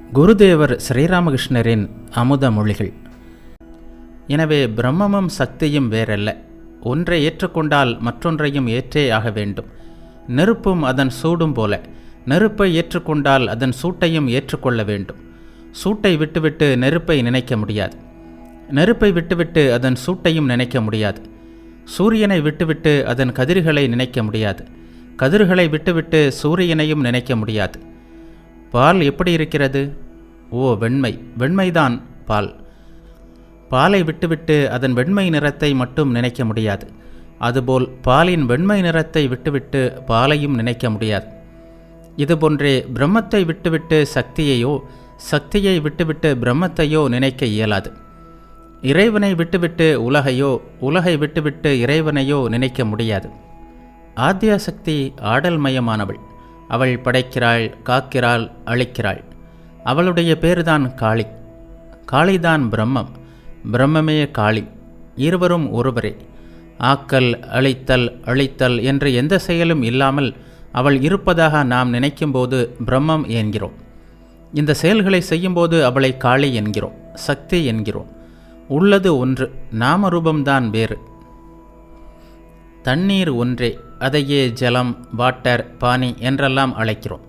குருதேவர் ஸ்ரீராமகிருஷ்ணரின் அமுத மொழிகள். எனவே பிரம்மமும் சக்தியும் வேறல்ல. ஒன்றை ஏற்றுக்கொண்டால் மற்றொன்றையும் ஏற்றே ஆக வேண்டும். நெருப்பும் அதன் சூடும் போல நெருப்பை ஏற்றுக்கொண்டால் அதன் சூட்டையும் ஏற்றுக்கொள்ள வேண்டும். சூட்டை விட்டுவிட்டு நெருப்பை நினைக்க முடியாது. நெருப்பை விட்டுவிட்டு அதன் சூட்டையும் நினைக்க முடியாது. சூரியனை விட்டுவிட்டு அதன் கதிர்களை நினைக்க முடியாது. கதிர்களை விட்டுவிட்டு சூரியனையும் நினைக்க முடியாது. பால் எப்படி இருக்கிறது? வெண்மை. வெண்மைதான் பால். பாலை விட்டுவிட்டு அதன் வெண்மை நிறத்தை மட்டும் நினைக்க முடியாது. அதுபோல் பாலின் வெண்மை நிறத்தை விட்டுவிட்டு பாலையும் நினைக்க முடியாது. இதுபோன்றே பிரம்மத்தை விட்டுவிட்டு சக்தியையோ, சக்தியை விட்டுவிட்டு பிரம்மத்தையோ நினைக்க இயலாது. இறைவனை விட்டுவிட்டு உலகையோ, உலகை விட்டுவிட்டு இறைவனையோ நினைக்க முடியாது. ஆத்யாசக்தி ஆடல்மயமானவள். அவள் படைக்கிறாள், காக்கிறாள், அழிக்கிறாள். அவளுடைய பேர்தான் காளி. காளிதான் பிரம்மம். பிரம்மமே காளி. இருவரும் ஒருவரே. ஆக்கல், அழித்தல், அழித்தல் என்று எந்த செயலும் இல்லாமல் அவள் இருப்பதாக நாம் நினைக்கும்போது பிரம்மம் என்கிறோம். இந்த செயல்களை செய்யும்போது அவளை காளி என்கிறோம், சக்தி என்கிறோம். உள்ளது ஒன்று, நாமரூபம்தான் வேறு. தண்ணீர் ஒன்றே, அதையே ஜலம், வாட்டர், பானி என்றெல்லாம் அழைக்கிறோம்.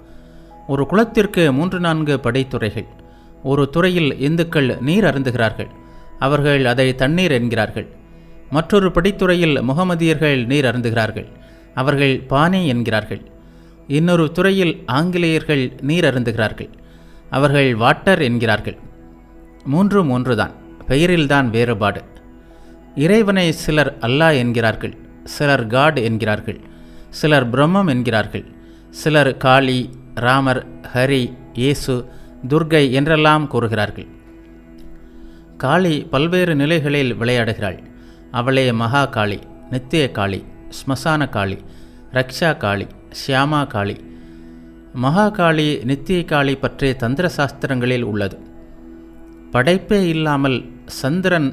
ஒரு குளத்திற்கு 3-4 படித்துறைகள். ஒரு துறையில் இந்துக்கள் நீர் அருந்துகிறார்கள். அவர்கள் அதை தண்ணீர் என்கிறார்கள். மற்றொரு படித்துறையில் முகமதியர்கள் நீர் அருந்துகிறார்கள். அவர்கள் பானி என்கிறார்கள். இன்னொரு துறையில் ஆங்கிலேயர்கள் நீர் அருந்துகிறார்கள். அவர்கள் வாட்டர் என்கிறார்கள். மூன்றும் ஒன்றுதான், பெயரில்தான் வேறுபாடு. இறைவனை சிலர் அல்லாஹ் என்கிறார்கள், சிலர் காட் என்கிறார்கள், சிலர் பிரம்மம் என்கிறார்கள், சிலர் காளி, ராமர், ஹரி, இயேசு, துர்கை என்றெல்லாம் கூறுகிறார்கள். காளி பல்வேறு நிலைகளில் விளையாடுகிறாள். அவளே மகா காளி, நித்திய காளி, ஸ்மசான காளி, ரக்ஷா காளி, ஷியாமா காளி. மகா காளி, நித்திய காளி பற்றி தந்திர சாஸ்திரங்களில் உள்ளது. படைப்பே இல்லாமல் சந்திரன்,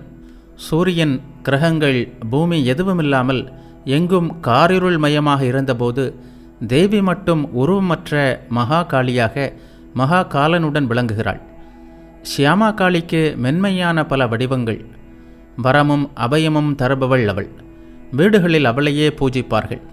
சூரியன், கிரகங்கள், பூமி எதுவுமில்லாமல் எங்கும் காரிருள் மயமாக இருந்தபோது தேவி மட்டும் உருவமற்ற மகா காளியாக மகா காலனுடன் விளங்குகிறாள். ஷியாமா காளிக்கு மென்மையான பல வடிவங்கள். வரமும் அபயமும் தருபவள் அவள். வீடுகளில் அவளையே பூஜிப்பார்கள்.